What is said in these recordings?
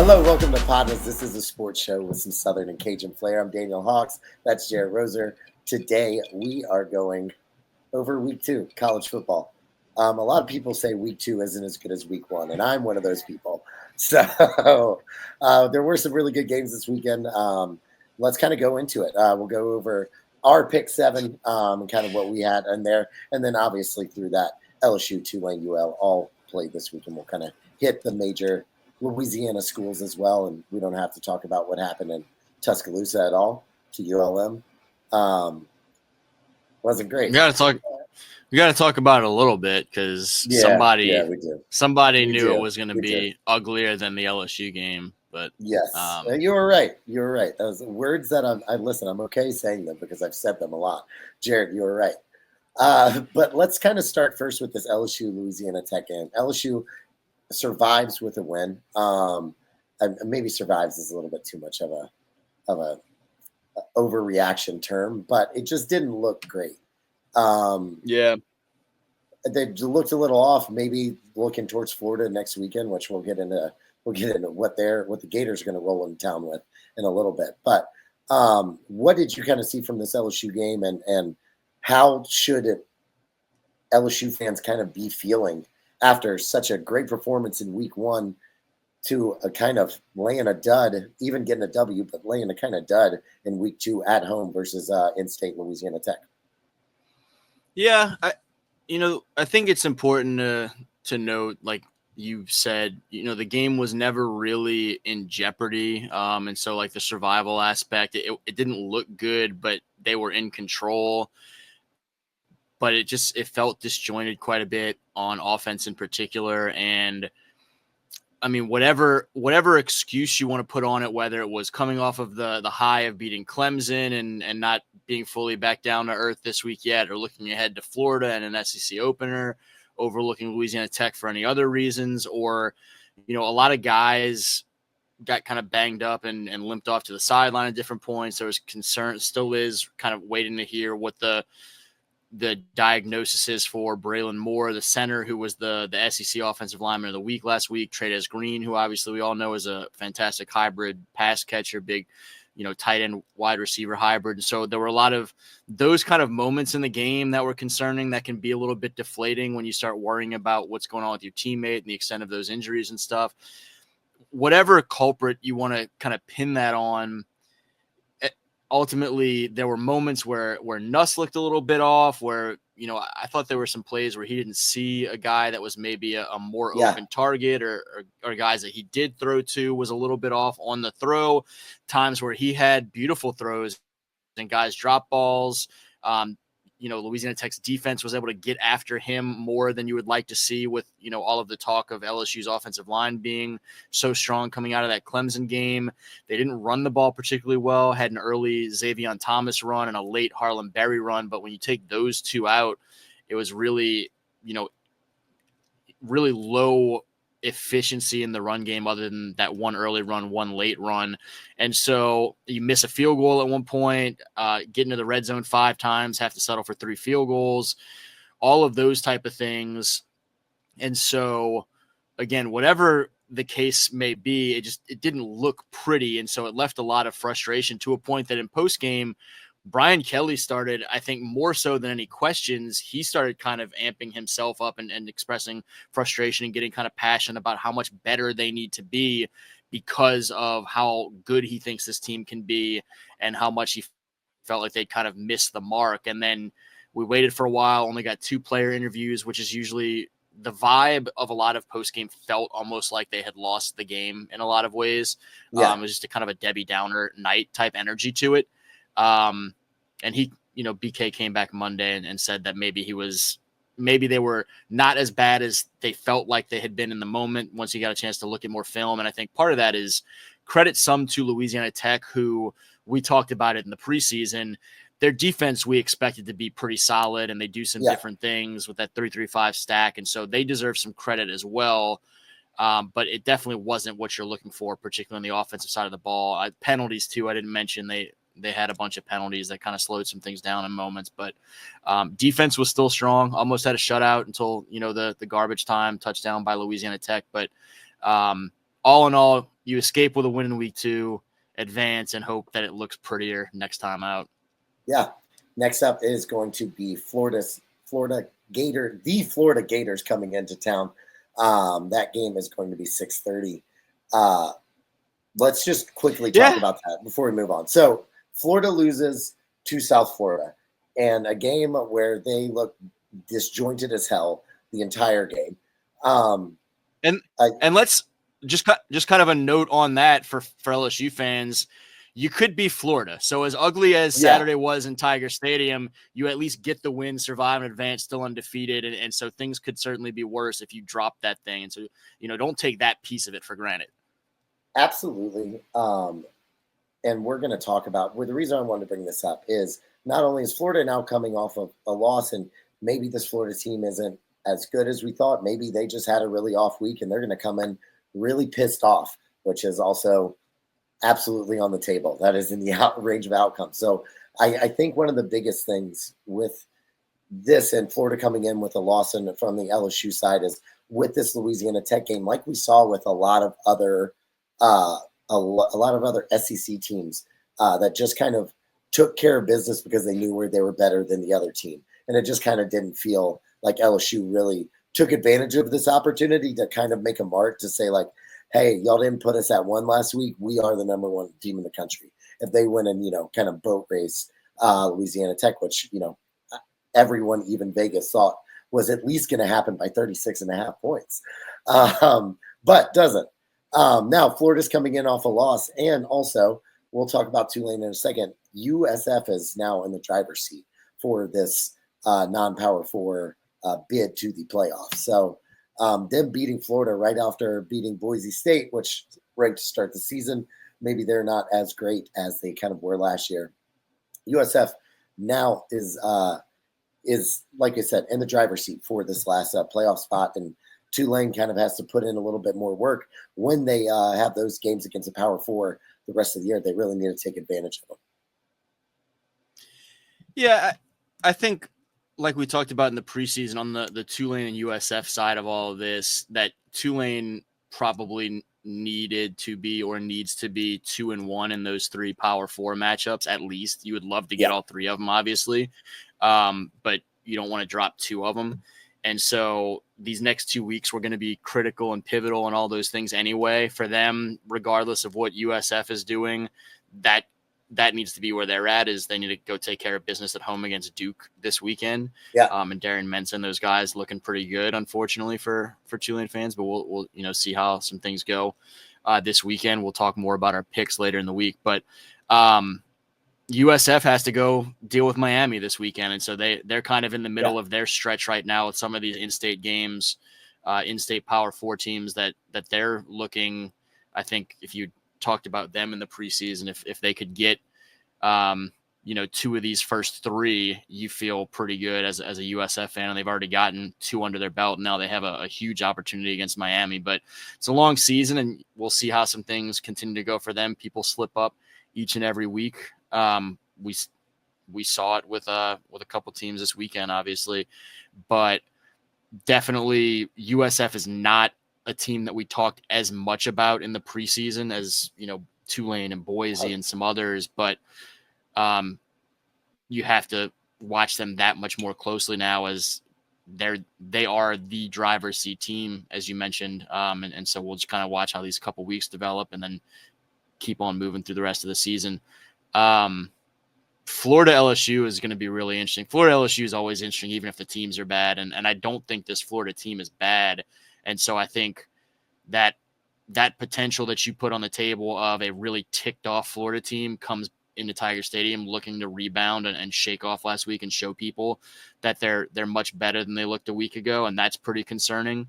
Hello, welcome to PODnas. This is a sports show with some Southern and Cajun flair. I'm Daniel Hawks. That's Jared Roser. Today, we are going over week 2, college football. A lot of people say week 2 isn't as good as week 1, and I'm one of those people. So there were some really good games this weekend. Let's kind of go into it. We'll go over our pick 7 and kind of what we had in there. And then obviously through that, LSU, Tulane, UL all played this week, and we'll kind of hit the major Louisiana schools as well, and we don't have to talk about what happened in Tuscaloosa at all to ULM. Wasn't great. We got to talk about it a little bit because somebody knew it was going to be uglier than the LSU game. But yes, you were right. You were right. Those words that I'm okay saying them because I've said them a lot. Jared, you were right. But let's kind of start first with this LSU Louisiana Tech game. LSU survives with a win. Maybe survives is a little bit too much of a overreaction term, but it just didn't look great. They looked a little off. Maybe looking towards Florida next weekend, which we'll get into what the Gators are going to roll in town with in a little bit. But what did you kind of see from this LSU game, and how should LSU fans kind of be feeling after such a great performance in week 1 to a kind of laying a dud, even getting a W, but laying a kind of dud in week 2 at home versus in-state Louisiana Tech? Yeah, I think it's important to note, like you said, the game was never really in jeopardy. And so like the survival aspect, it didn't look good, but they were in control. But it felt disjointed quite a bit on offense in particular. And I mean, whatever excuse you want to put on it, whether it was coming off of the high of beating Clemson and not being fully back down to earth this week yet, or looking ahead to Florida and an SEC opener, overlooking Louisiana Tech for any other reasons, or, a lot of guys got kind of banged up and limped off to the sideline at different points. There was concern, still is, kind of waiting to hear what the diagnosis is for Braylon Moore, the center, who was the SEC offensive lineman of the week last week. Trey'Dez Green, who obviously we all know is a fantastic hybrid pass catcher, big, tight end wide receiver hybrid. And so there were a lot of those kind of moments in the game that were concerning, that can be a little bit deflating when you start worrying about what's going on with your teammate and the extent of those injuries and stuff. Whatever culprit you want to kind of pin that on, ultimately, there were moments where Nuss looked a little bit off, where, I thought there were some plays where he didn't see a guy that was maybe a more open target, or guys that he did throw to was a little bit off on the throw. Times where he had beautiful throws and guys drop balls. Louisiana Tech's defense was able to get after him more than you would like to see, with, all of the talk of LSU's offensive line being so strong coming out of that Clemson game. They didn't run the ball particularly well, had an early Xavion Thomas run and a late Harlem Berry run. But when you take those two out, it was really, really low efficiency in the run game, other than that one early run, one late run. And so you miss a field goal at one point, get into the red zone 5 times, have to settle for 3 field goals, all of those type of things. And so again, whatever the case may be, it didn't look pretty. And so it left a lot of frustration, to a point that in post game, Brian Kelly started, I think more so than any questions, he started kind of amping himself up and expressing frustration and getting kind of passionate about how much better they need to be, because of how good he thinks this team can be and how much he felt like they kind of missed the mark. And then we waited for a while, only got 2 player interviews, which is usually the vibe of a lot of post-game. Felt almost like they had lost the game in a lot of ways. It was just a kind of a Debbie Downer night type energy to it. And he, BK came back Monday and said that maybe they were not as bad as they felt like they had been in the moment once he got a chance to look at more film. And I think part of that is credit some to Louisiana Tech, who we talked about it in the preseason. Their defense, we expected to be pretty solid, and they do some different things with that 3-3-5 stack. And so they deserve some credit as well. But it definitely wasn't what you're looking for, particularly on the offensive side of the ball. Penalties too, I didn't mention. They had a bunch of penalties that kind of slowed some things down in moments, but defense was still strong. Almost had a shutout until, the garbage time touchdown by Louisiana Tech. But all in all, you escape with a win in week 2, advance, and hope that it looks prettier next time out. Yeah. Next up is going to be the Florida Gators coming into town. That game is going to be 6:30. Let's just quickly talk about that before we move on. So Florida loses to South Florida, and a game where they look disjointed as hell the entire game. And let's just kind of a note on that for LSU fans. You could be Florida. So as ugly as Saturday was in Tiger Stadium, you at least get the win, survive, and advance, still undefeated. And so things could certainly be worse if you drop that thing. And so, don't take that piece of it for granted. Absolutely. And we're going to talk about the reason I wanted to bring this up is not only is Florida now coming off of a loss, and maybe this Florida team isn't as good as we thought. Maybe they just had a really off week and they're going to come in really pissed off, which is also absolutely on the table. That is in the range of outcomes. So I think one of the biggest things with this and Florida coming in with a loss from the LSU side is with this Louisiana Tech game, like we saw with a lot of other SEC teams that just kind of took care of business because they knew where they were better than the other team. And it just kind of didn't feel like LSU really took advantage of this opportunity to kind of make a mark to say like, hey, y'all didn't put us at 1 last week. We are the number 1 team in the country. If they win and, kind of boat race Louisiana Tech, which, everyone, even Vegas, thought was at least going to happen by 36.5 points. But doesn't. Now Florida's coming in off a loss. And also we'll talk about Tulane in a second. USF is now in the driver's seat for this non-Power 4 bid to the playoffs. So them beating Florida right after beating Boise State, which ranked to start the season, maybe they're not as great as they kind of were last year. USF now is like I said, in the driver's seat for this last playoff spot, and Tulane kind of has to put in a little bit more work when they have those games against the Power 4 the rest of the year. They really need to take advantage of them. Yeah, I think, like we talked about in the preseason on the Tulane and USF side of all of this, that Tulane probably needed to be or needs to be 2-1 in those 3 Power 4 matchups at least. You would love to get all 3 of them, obviously, but you don't want to drop 2 of them. And so these next 2 weeks were going to be critical and pivotal and all those things anyway for them, regardless of what USF is doing. That needs to be where they're at, is they need to go take care of business at home against Duke this weekend. Yeah. And Darren Menson, those guys looking pretty good, unfortunately for Tulane fans, but we'll see how some things go this weekend. We'll talk more about our picks later in the week, but USF has to go deal with Miami this weekend. And so they're kind of in the middle of their stretch right now with some of these in-state games, in-state Power 4 teams that they're looking. I think if you talked about them in the preseason, if they could get 2 of these first 3, you feel pretty good as a USF fan, and they've already gotten 2 under their belt. Now they have a huge opportunity against Miami, but it's a long season and we'll see how some things continue to go for them. People slip up each and every week. We saw it with a couple teams this weekend, obviously, but definitely USF is not a team that we talked as much about in the preseason as, Tulane and Boise and some others, but you have to watch them that much more closely now, as they are the driver's seat team, as you mentioned. And so we'll just kind of watch how these couple weeks develop and then keep on moving through the rest of the season. Florida LSU is going to be really interesting. Florida LSU is always interesting, even if the teams are bad. And I don't think this Florida team is bad. And so I think that potential that you put on the table of a really ticked off Florida team comes into Tiger Stadium looking to rebound and shake off last week and show people that they're much better than they looked a week ago. And that's pretty concerning.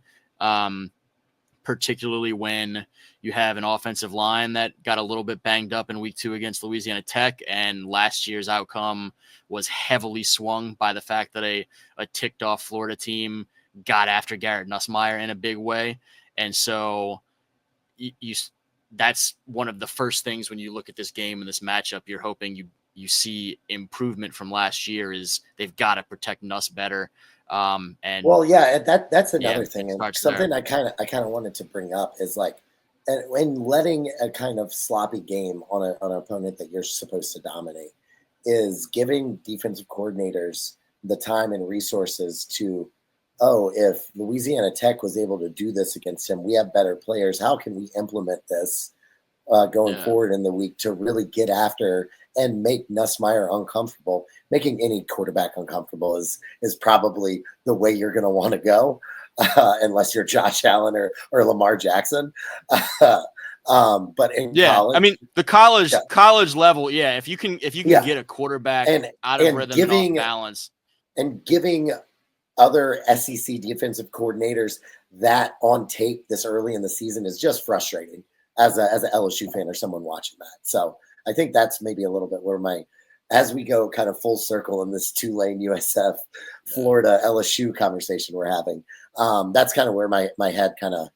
Particularly when you have an offensive line that got a little bit banged up in week 2 against Louisiana Tech. And last year's outcome was heavily swung by the fact that a ticked off Florida team got after Garrett Nussmeier in a big way. And so that's one of the first things when you look at this game and this matchup, you're hoping you see improvement from last year, is they've got to protect Nuss better. And well, yeah, that's another thing. And something there. I kind of wanted to bring up is like, and letting a kind of sloppy game on an opponent that you're supposed to dominate is giving defensive coordinators the time and resources to, oh, if Louisiana Tech was able to do this against him, we have better players. How can we implement this going forward in the week to really get after and make Nussmeier uncomfortable? Making any quarterback uncomfortable is probably the way you're going to want to go, unless you're Josh Allen or Lamar Jackson. But in college, I mean the college level, if you can get a quarterback out of rhythm and off balance, and giving other SEC defensive coordinators that on tape this early in the season is just frustrating as an LSU fan or someone watching that. So I think that's maybe a little bit where as we go kind of full circle in this Tulane USF Florida LSU conversation we're having, that's kind of where my head kind of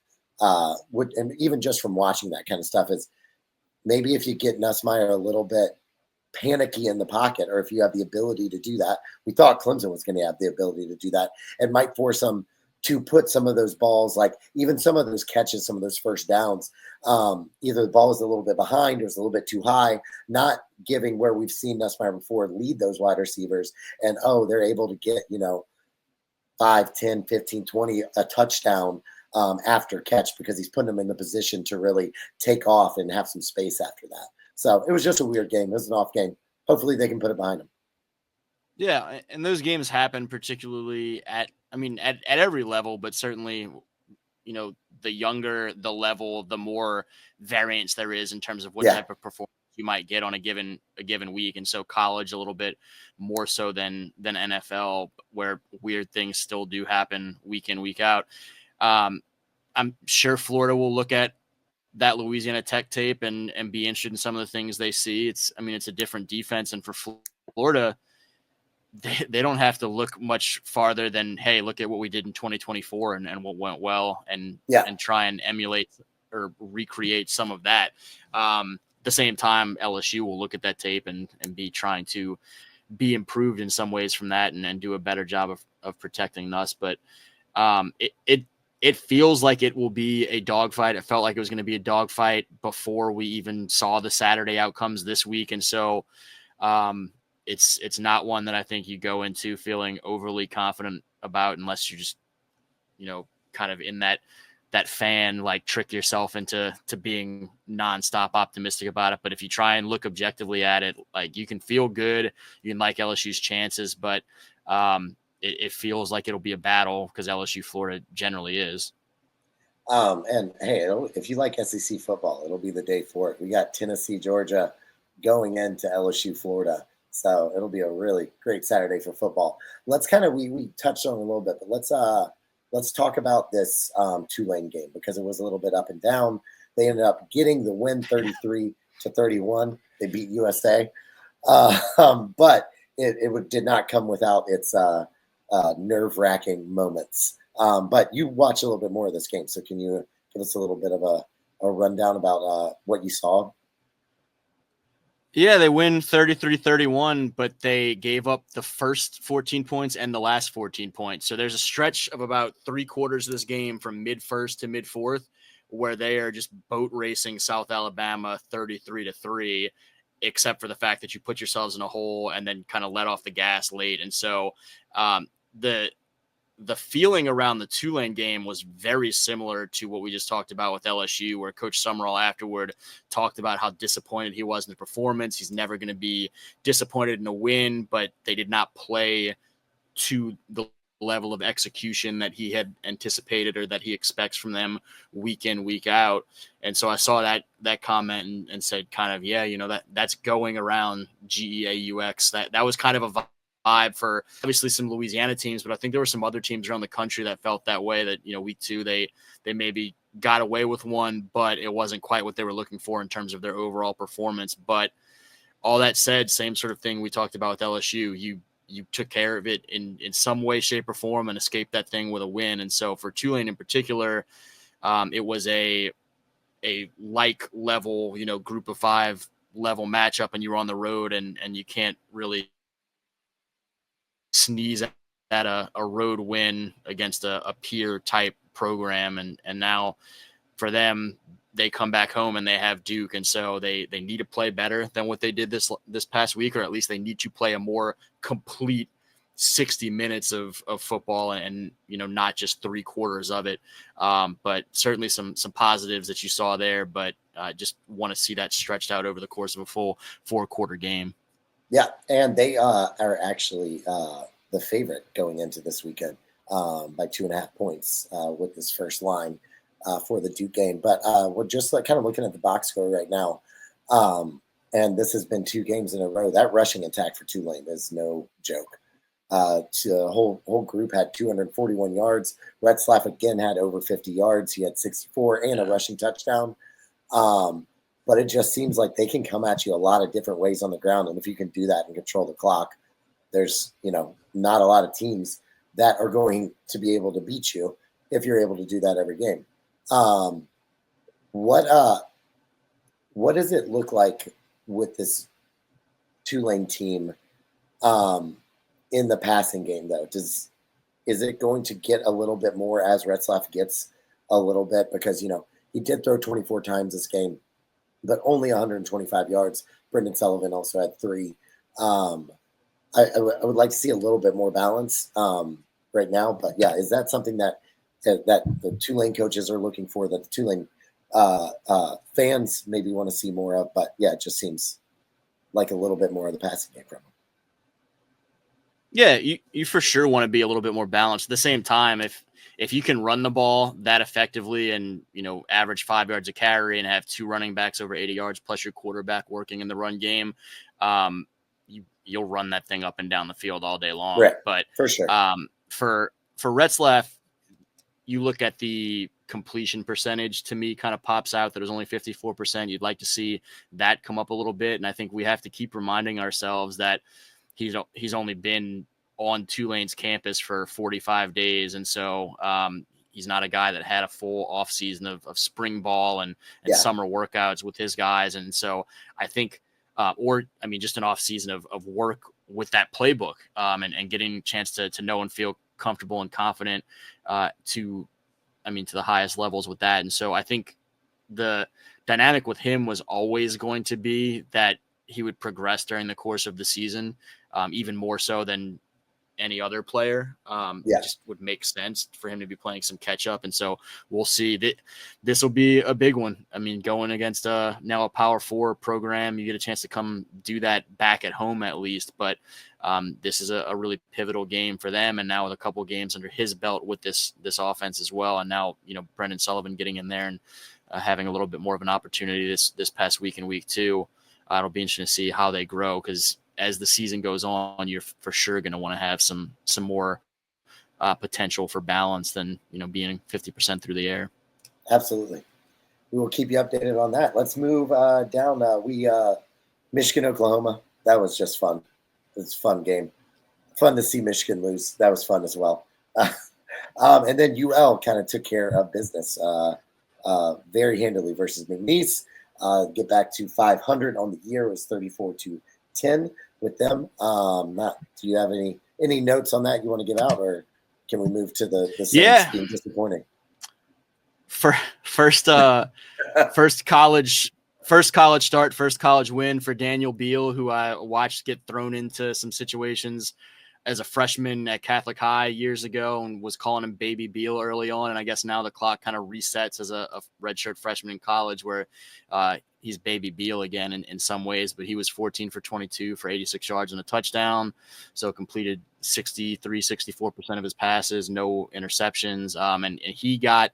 would, and even just from watching that kind of stuff, is maybe if you get Nussmeier a little bit panicky in the pocket, or if you have the ability to do that. We thought Clemson was going to have the ability to do that, and might force them to put some of those balls, like even some of those catches, some of those first downs, either the ball was a little bit behind or was a little bit too high, not giving where we've seen Nussmeier before lead those wide receivers, and they're able to get 5, 10, 15, 20 a touchdown after catch, because he's putting them in the position to really take off and have some space after that. So it was just a weird game. It was an off game. Hopefully they can put it behind them. Yeah, and those games happen particularly at every level, but certainly, the younger the level, the more variance there is in terms of what type of performance you might get on a given week. And so college a little bit more so than NFL, where weird things still do happen week in, week out. I'm sure Florida will look at that Louisiana Tech tape and be interested in some of the things they see. It's a different defense, and for Florida, they don't have to look much farther than, hey, look at what we did in 2024 and what went well, and try and emulate or recreate some of that. The same time, LSU will look at that tape and be trying to be improved in some ways from that, and do a better job of protecting us. But it feels like it will be a dogfight. It felt like it was going to be a dogfight before we even saw the Saturday outcomes this week. And so it's not one that I think you go into feeling overly confident about, unless you're just, kind of in that fan, like, trick yourself into being nonstop optimistic about it. But if you try and look objectively at it, like, you can feel good, you can like LSU's chances, but it feels like it'll be a battle, because LSU Florida generally is. And hey, if you like SEC football, it'll be the day for it. We got Tennessee, Georgia going into LSU Florida. So it'll be a really great Saturday for football. Let's kind of, we touched on it a little bit, but let's talk about this Tulane game, because it was a little bit up and down. They ended up getting the win 33-31. They beat USA. But it did not come without its nerve-wracking moments. But you watch a little bit more of this game, so can you give us a little bit of a rundown about what you saw? Yeah, they win 33-31, but they gave up the first 14 points and the last 14 points. So there's a stretch of about 3/4 of this game from mid-first to mid-fourth where they are just boat racing South Alabama 33-3, except for the fact that you put yourselves in a hole and then kind of let off the gas late. And so the feeling around the Tulane game was very similar to what we just talked about with LSU, where Coach Summerall afterward talked about how disappointed he was in the performance. He's never going to be disappointed in a win, but they did not play to the level of execution that he had anticipated or that he expects from them week in, week out. And so I saw that comment and said kind of, that's going around GEAUX. That was kind of a vibe for obviously some Louisiana teams, but I think there were some other teams around the country that felt that way, that, week 2, they maybe got away with one, but it wasn't quite what they were looking for in terms of their overall performance. But all that said, same sort of thing we talked about with LSU. You took care of it in some way, shape, or form and escaped that thing with a win. And so for Tulane in particular, it was a like level, group of 5 level matchup, and you were on the road, and you can't really sneeze at a road win against a peer type program. And now for them, they come back home and they have Duke. And so they need to play better than what they did this past week, or at least they need to play a more complete 60 minutes of football and not just 3/4 of it. But certainly some positives that you saw there, but just want to see that stretched out over the course of a full 4-quarter game. Yeah. And they are actually the favorite going into this weekend by 2.5 points with this first line for the Duke game. But we're just kind of looking at the box score right now. And this has been 2 games in a row. That rushing attack for Tulane is no joke. The whole group had 241 yards. Retzlaff again had over 50 yards. He had 64 and a rushing touchdown. But it just seems like they can come at you a lot of different ways on the ground. And if you can do that and control the clock, there's, not a lot of teams that are going to be able to beat you if you're able to do that every game. What does it look like with this Tulane team in the passing game, though? Is it going to get a little bit more as Retzlaff gets a little bit? Because, he did throw 24 times this game, but only 125 yards. Brendan Sullivan also had 3. I would like to see a little bit more balance right now. But, yeah, is that something that the Tulane coaches are looking for, that the Tulane fans maybe want to see more of? But, yeah, it just seems like a little bit more of the passing game from them. Yeah, you for sure want to be a little bit more balanced. At the same time, if you can run the ball that effectively and, average 5 yards a carry and have 2 running backs over 80 yards plus your quarterback working in the run game, you'll run that thing up and down the field all day long. Right, but for sure. For Retzlaff, you look at the completion percentage, to me kind of pops out that it was only 54%. You'd like to see that come up a little bit. And I think we have to keep reminding ourselves that he's only been on Tulane's campus for 45 days. And so he's not a guy that had a full off season of spring ball and summer workouts with his guys. And so I think, just an off season of work with that playbook and getting a chance to know and feel comfortable and confident to the highest levels with that. And so I think the dynamic with him was always going to be that he would progress during the course of the season, even more so than any other player. It just would make sense for him to be playing some catch up. And so we'll see that this will be a big one. Going against now a Power 4 program, you get a chance to come do that back at home at least. But this is a really pivotal game for them. And now with a couple games under his belt with this offense as well. And now, Brendan Sullivan getting in there and having a little bit more of an opportunity this past week in week 2. It'll be interesting to see how they grow, because as the season goes on, you're for sure going to want to have some more potential for balance than, being 50% through the air. Absolutely. We will keep you updated on that. Let's move down. Michigan, Oklahoma. That was just fun. It was a fun game. Fun to see Michigan lose. That was fun as well. And then UL kind of took care of business very handily versus McNeese. Get back to 500 on the year. It was 34-10 with them. Do you have any notes on that you want to give out, or can we move to the Saints being disappointing? First college start, first college win for Daniel Beal, who I watched get thrown into some situations as a freshman at Catholic High years ago and was calling him Baby Beal early on. And I guess now the clock kind of resets as a redshirt freshman in college, where he's Baby Beal again in some ways, but he was 14 for 22 for 86 yards and a touchdown. So completed 64% of his passes, no interceptions. And he got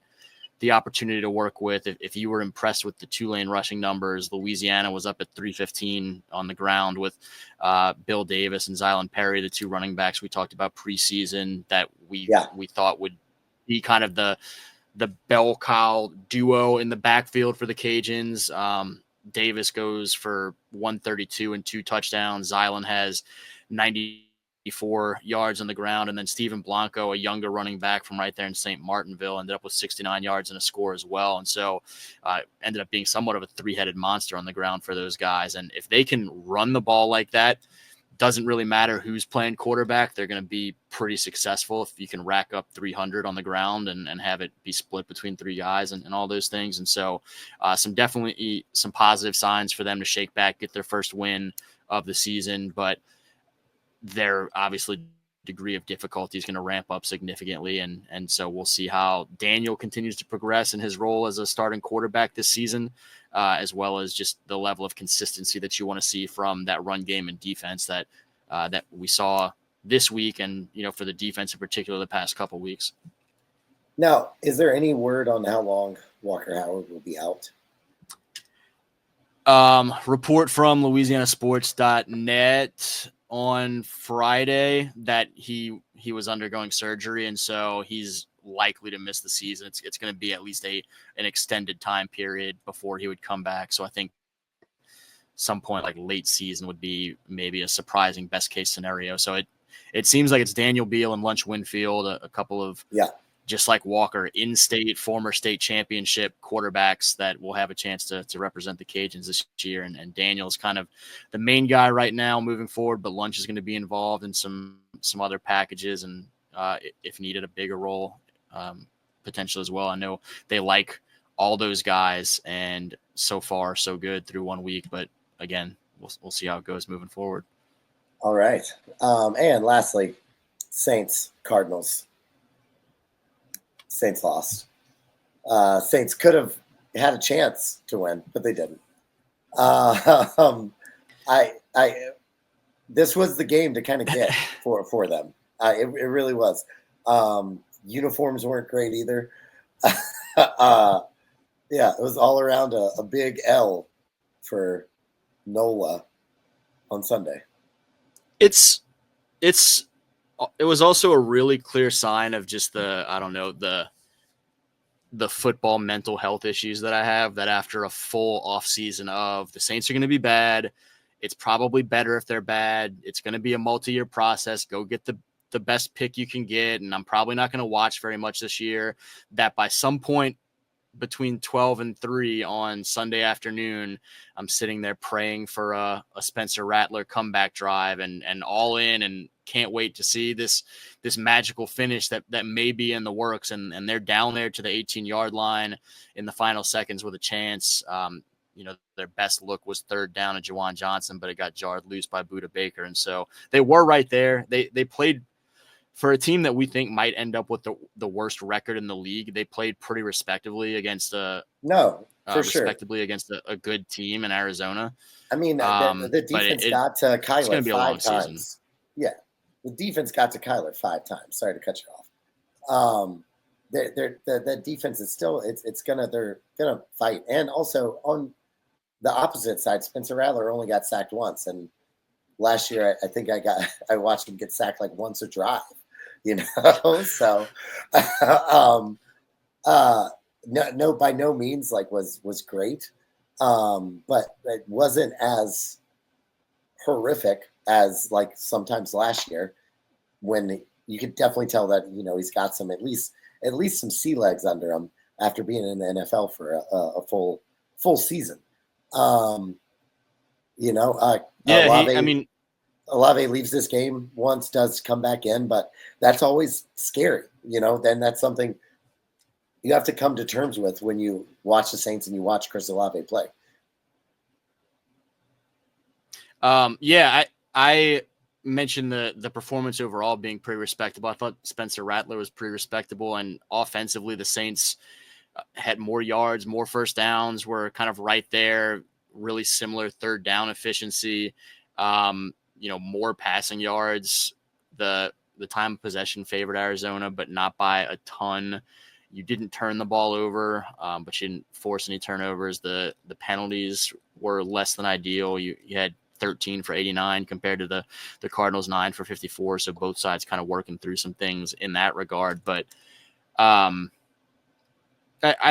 the opportunity to work with. If you were impressed with the Tulane rushing numbers, Louisiana was up at 315 on the ground with Bill Davis and Zylan Perry, the 2 running backs we talked about preseason that we thought would be kind of the bell cow duo in the backfield for the Cajuns. Davis goes for 132 and 2 touchdowns. Zylan has 94 yards on the ground. And then Steven Blanco, a younger running back from right there in St. Martinville, ended up with 69 yards and a score as well. And so ended up being somewhat of a 3-headed monster on the ground for those guys. And if they can run the ball like that, doesn't really matter who's playing quarterback. They're going to be pretty successful if you can rack up 300 on the ground and have it be split between three guys and all those things. And so definitely some positive signs for them to shake back, get their first win of the season. But their obviously degree of difficulty is going to ramp up significantly. And so we'll see how Daniel continues to progress in his role as a starting quarterback this season, as well as just the level of consistency that you want to see from that run game and defense that we saw this week. And, for the defense in particular, the past couple of weeks. Now, is there any word on how long Walker Howard will be out? Report from LouisianaSports.net on Friday that he was undergoing surgery, and so he's likely to miss the season. It's going to be at least an extended time period before he would come back. So I think some point like late season would be maybe a surprising best case scenario. So it seems like it's Daniel Beal and Lunch Winfield, a couple of just like Walker, in-state, former state championship quarterbacks that will have a chance to represent the Cajuns this year. And Daniel's kind of the main guy right now moving forward, but Lunch is going to be involved in some other packages and if needed, a bigger role potential as well. I know they like all those guys, and so far so good through 1 week. But again, we'll see how it goes moving forward. All right. And lastly, Saints, Cardinals. Saints lost. Saints could have had a chance to win, but they didn't. This was the game to kind of get for them. It really was. Uniforms weren't great either. It was all around a big L for NOLA on Sunday. It was also a really clear sign of just the football mental health issues that I have, that after a full off season of the Saints are going to be bad. It's probably better if they're bad. It's going to be a multi-year process. Go get the best pick you can get. And I'm probably not going to watch very much this year. That by some point between 12 and 3 on Sunday afternoon, I'm sitting there praying for a Spencer Rattler comeback drive and all in, and can't wait to see this magical finish that may be in the works. And they're down there to the 18-yard line in the final seconds with a chance. Their best look was third down at Juwan Johnson, but it got jarred loose by Budda Baker. And so they were right there. They played for a team that we think might end up with the worst record in the league. They played pretty respectably against against a good team in Arizona. I mean, the defense got to Kyler it's going to be a long 5 times. Season. Yeah, the defense got to Kyler 5 times. Sorry to cut you off. The defense is still they're gonna fight. And also on the opposite side, Spencer Rattler only got sacked once, and last year I think I watched him get sacked like once a drive. So no, by no means was great, but it wasn't as horrific as like sometimes last year, when you could definitely tell that he's got some at least some sea legs under him after being in the NFL for a full season. Olave leaves this game once, does come back in, but that's always scary. Then that's something you have to come to terms with when you watch the Saints and you watch Chris Olave play. I mentioned the performance overall being pretty respectable. I thought Spencer Rattler was pretty respectable, and offensively the Saints had more yards, more first downs, were kind of right there, really similar third down efficiency. More passing yards. The time of possession favored Arizona, but not by a ton. You didn't turn the ball over, but you didn't force any turnovers. The penalties were less than ideal. You had 13 for 89 compared to the Cardinals 9 for 54. So both sides kind of working through some things in that regard. But I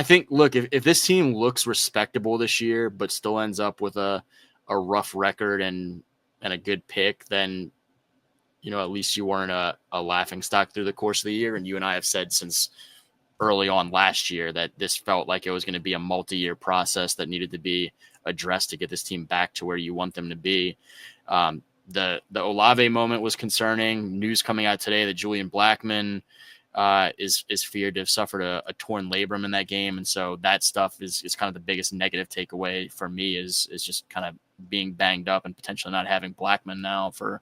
think, look, if this team looks respectable this year, but still ends up with a rough record and a good pick, then, at least you weren't a laughing stock through the course of the year. And you and I have said since early on last year that this felt like it was going to be a multi-year process that needed to be addressed to get this team back to where you want them to be. The Olave moment was concerning. News coming out today that Julian Blackmon is feared to have suffered a torn labrum in that game, and so that stuff is kind of the biggest negative takeaway for me is just kind of being banged up and potentially not having Blackmon now for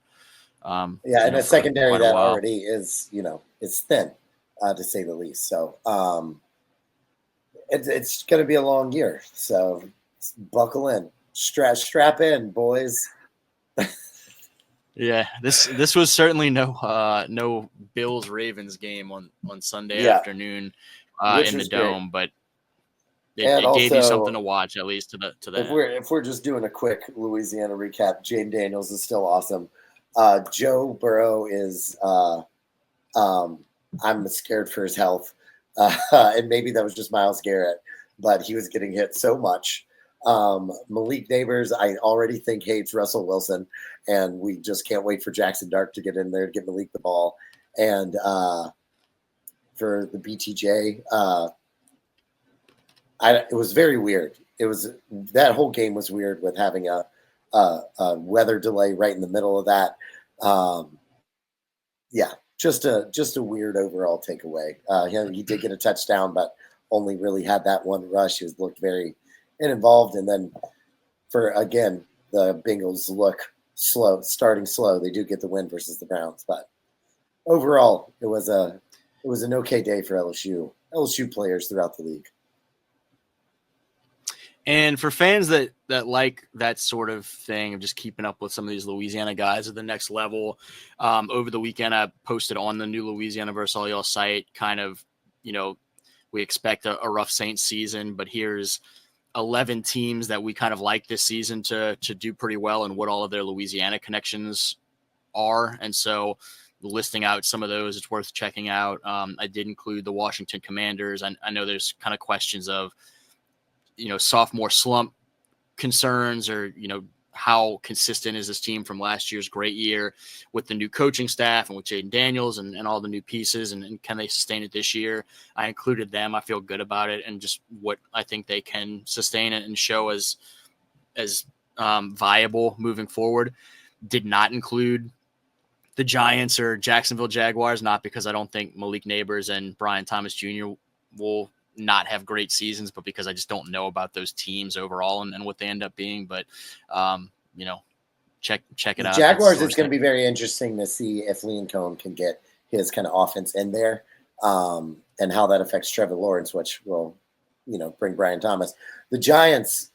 and a secondary quite a that while. already is is thin, to say the least. So it's going to be a long year. So buckle in, strap in, boys. Yeah, this was certainly no Bills Ravens game on Sunday afternoon in the Dome, but it gave you something to watch, at least to the if we're just doing a quick Louisiana recap, Jane Daniels is still awesome. Joe Burrow is I'm scared for his health, and maybe that was just Myles Garrett, but he was getting hit so much. Malik Neighbors, I already think hates Russell Wilson, and we just can't wait for Jackson Dart to get in there, give Malik the ball. And for the BTJ, it was very weird. That whole game was weird with having a weather delay right in the middle of that. Just a weird overall takeaway. He did get a touchdown, but only really had that one rush. He looked very involved, and then the Bengals look starting slow. They do get the win versus the Browns, but overall, it was an okay day for LSU players throughout the league. And for fans that like that sort of thing of just keeping up with some of these Louisiana guys at the next level, over the weekend I posted on the new Louisiana versus All Y'all site kind of, we expect a rough Saints season, but here's 11 teams that we kind of like this season to do pretty well and what all of their Louisiana connections are. And so listing out some of those, it's worth checking out. I did include the Washington Commanders. I know there's kind of questions of, sophomore slump concerns or, how consistent is this team from last year's great year with the new coaching staff and with Jaden Daniels and all the new pieces and can they sustain it this year? I included them. I feel good about it and just what I think they can sustain it and show as viable moving forward. Did not include the Giants or Jacksonville Jaguars, not because I don't think Malik Neighbors and Brian Thomas Jr. will not have great seasons, but because I just don't know about those teams overall and what they end up being. But, check it out. Jaguars, it's going to be very interesting to see if Liam Cohen can get his kind of offense in there, and how that affects Trevor Lawrence, which will, bring Brian Thomas. The Giants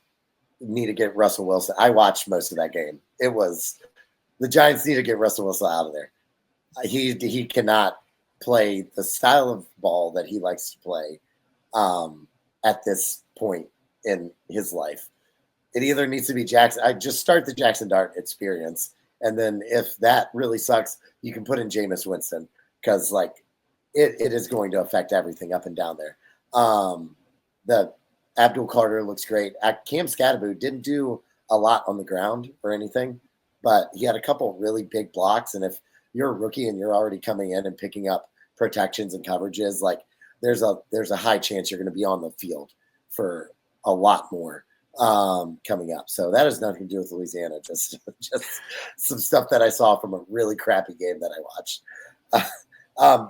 need to get Russell Wilson. I watched most of that game. The Giants need to get Russell Wilson out of there. He cannot play the style of ball that he likes to play at this point in his life. It either needs to be Jackson. I just start the Jackson Dart experience. And then if that really sucks, you can put in Jameis Winston because it is going to affect everything up and down there. The Abdul Carter looks great. Cam Scatterbo didn't do a lot on the ground or anything, but he had a couple really big blocks. And if you're a rookie and you're already coming in and picking up protections and coverages, there's a high chance you're going to be on the field for a lot more coming up. So that has nothing to do with Louisiana, just some stuff that I saw from a really crappy game that I watched.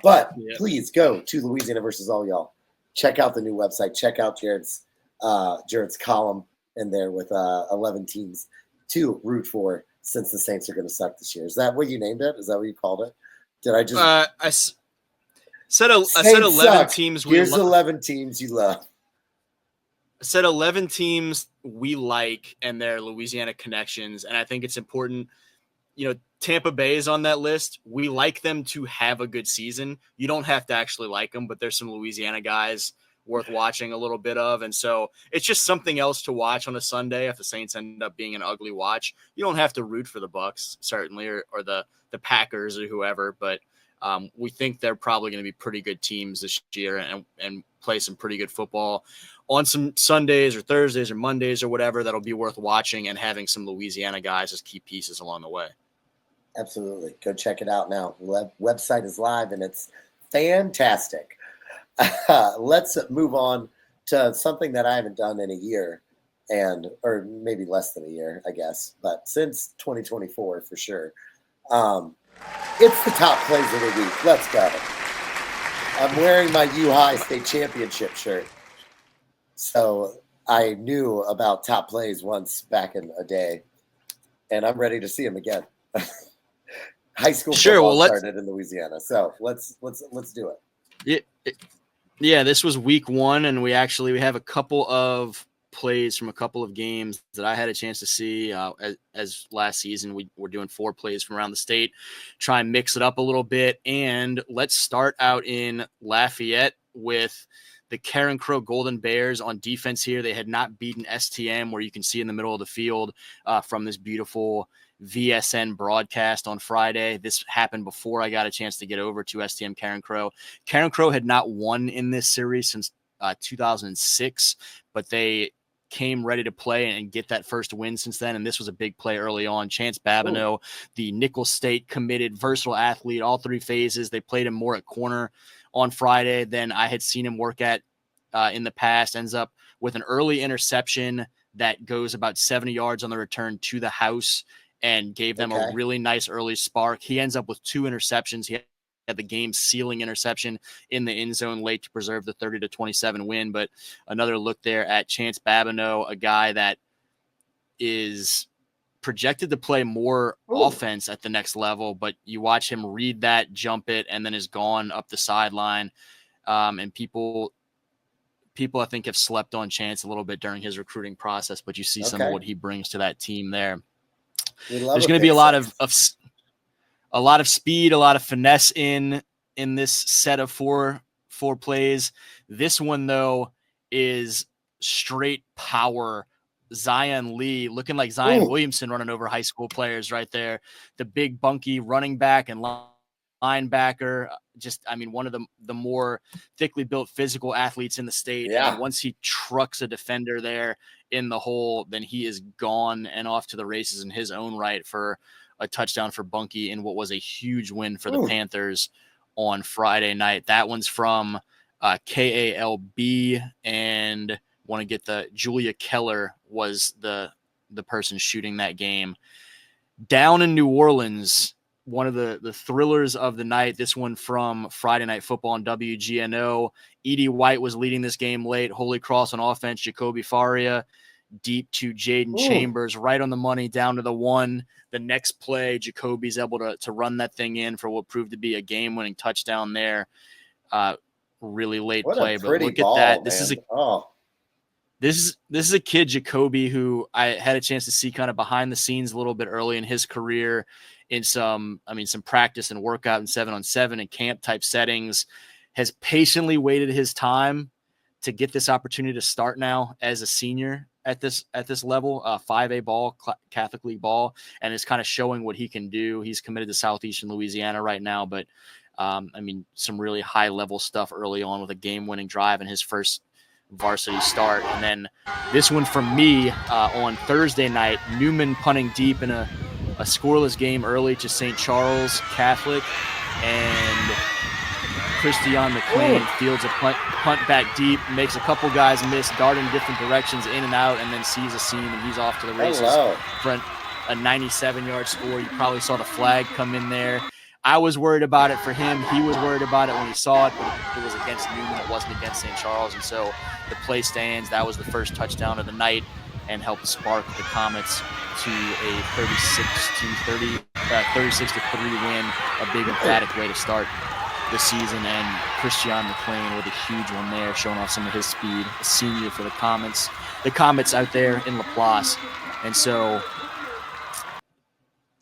But please go to Louisiana versus All Y'all. Check out the new website. Check out Jared's column in there with 11 teams to root for since the Saints are going to suck this year. Is that what you named it? Is that what you called it? Did I just... I said 11 suck. Teams. Here's 11 teams you love. I said 11 teams we like and their Louisiana connections. And I think it's important, Tampa Bay is on that list. We like them to have a good season. You don't have to actually like them, but there's some Louisiana guys worth watching a little bit of. And so it's just something else to watch on a Sunday if the Saints end up being an ugly watch. You don't have to root for the Bucs, certainly, or the Packers or whoever, but we think they're probably going to be pretty good teams this year and play some pretty good football on some Sundays or Thursdays or Mondays or whatever. That'll be worth watching and having some Louisiana guys as key pieces along the way. Absolutely. Go check it out now. The website is live and it's fantastic. Let's move on to something that I haven't done in a year. or maybe less than a year, I guess, but since 2024 for sure. It's the top plays of the week. Let's go. I'm wearing my U-High State Championship shirt. So I knew about top plays once back in a day, and I'm ready to see them again. High school football started in Louisiana, so let's do it. Yeah, this was week 1, and we have a couple of plays from a couple of games that I had a chance to see. As last season, we were doing 4 plays from around the state, try and mix it up a little bit. And let's start out in Lafayette with the Karen Crow Golden Bears on defense here. They had not beaten STM, where you can see in the middle of the field from this beautiful VSN broadcast on Friday. This happened before I got a chance to get over to STM Karen Crow. Karen Crow had not won in this series since 2006, but they came ready to play and get that first win since then. And this was a big play early on. Chance Babineau, the Nicholls State committed versatile athlete, all 3 phases. They played him more at corner on Friday than I had seen him work at in the past. Ends up with an early interception that goes about 70 yards on the return to the house and gave them a really nice early spark. He ends up with 2 interceptions. He had the game sealing interception in the end zone late to preserve the 30-27 win. But another look there at Chance Babineau, a guy that is projected to play more offense at the next level, but you watch him read that, jump it, and then is gone up the sideline. And people I think have slept on Chance a little bit during his recruiting process, but you see some of what he brings to that team there. There's going to be a lot of speed, a lot of finesse in this set of four plays. This one, though, is straight power. Zion Lee looking like Zion Williamson running over high school players right there. The big bunky running back and linebacker. Just, I mean, one of the more thickly built physical athletes in the state. Yeah. And once he trucks a defender there in the hole, then he is gone and off to the races in his own right for a touchdown for Bunky in what was a huge win for the Panthers on Friday night. That one's from KALB, and want to get the Julia Keller was the person shooting that game. Down in New Orleans, one of the thrillers of the night, this one from Friday Night Football on WGNO. Edie White was leading this game late. Holy Cross on offense, Jacoby Faria deep to Jaden Chambers, right on the money, down to the 1. The next play, Jacoby's able to run that thing in for what proved to be a game-winning touchdown there. Really late play, but look at that. This is a kid, Jacoby, who I had a chance to see kind of behind the scenes a little bit early in his career in some practice and workout and 7-on-7 and camp type settings, has patiently waited his time to get this opportunity to start now as a senior at this level, 5A ball, Catholic League ball, and is kind of showing what he can do. He's committed to Southeastern Louisiana right now, but some really high level stuff early on with a game-winning drive in his first varsity start. And then this one from me on Thursday night, Newman punting deep in a scoreless game early to St. Charles Catholic, and Christian McLean fields a punt back deep, makes a couple guys miss, dart in different directions in and out, and then sees a seam, and he's off to the races for a 97-yard score. You probably saw the flag come in there. I was worried about it for him. He was worried about it when he saw it, but it was against Newman. It wasn't against St. Charles, and so the play stands. That was the first touchdown of the night and helped spark the Comets to a 36-3 win, a big emphatic way to start the season. And Christian McLean with a huge one there, showing off some of his speed, a senior for the Comets out there in Laplace. And so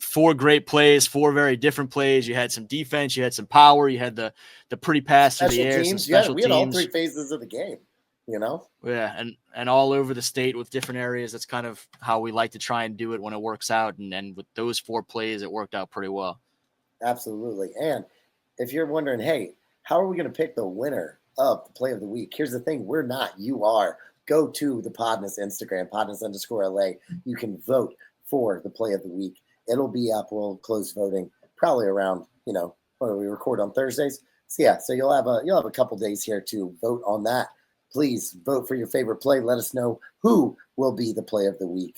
4 great plays, 4 very different plays. You had some defense, you had some power, you had the pretty pass through the air, some special we had all 3 phases of the game, Yeah, and all over the state with different areas. That's kind of how we like to try and do it when it works out. And with those 4 plays, it worked out pretty well. Absolutely. And if you're wondering, hey, how are we going to pick the winner of the play of the week? Here's the thing. We're not. You are. Go to the PODnas Instagram, PODnas_LA. You can vote for the play of the week. It'll be up. We'll close voting probably around, when we record on Thursdays. So yeah, so you'll have a couple days here to vote on that. Please vote for your favorite play. Let us know who will be the play of the week.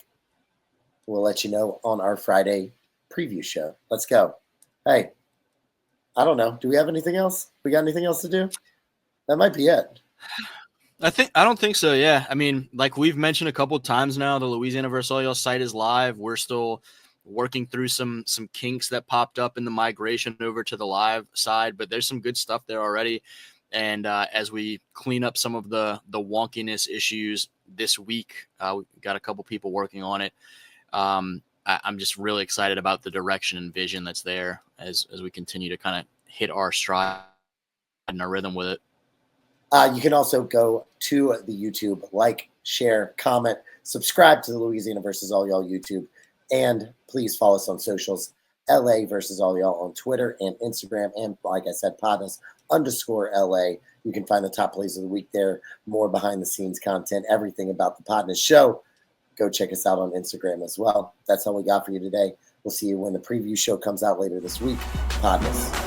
We'll let you know on our Friday preview show. Let's go. Hey, I don't know. Do we have anything else? We got anything else to do? That might be it. I don't think so. Yeah. I mean, like we've mentioned a couple of times now, the Louisiana versus All site is live. We're still working through some kinks that popped up in the migration over to the live side, but there's some good stuff there already. And as we clean up some of the wonkiness issues this week, we got a couple people working on it. I'm just really excited about the direction and vision that's there as we continue to kind of hit our stride and our rhythm with it. You can also go to the YouTube, like, share, comment, subscribe to the Louisiana versus All Y'all YouTube, and please follow us on socials, LA versus All Y'all on Twitter and Instagram, and like I said, PODnas_LA. You can find the top plays of the week there, more behind-the-scenes content, everything about the PODnas show. Go check us out on Instagram as well. That's all we got for you today. We'll see you when the preview show comes out later this week. PODnas.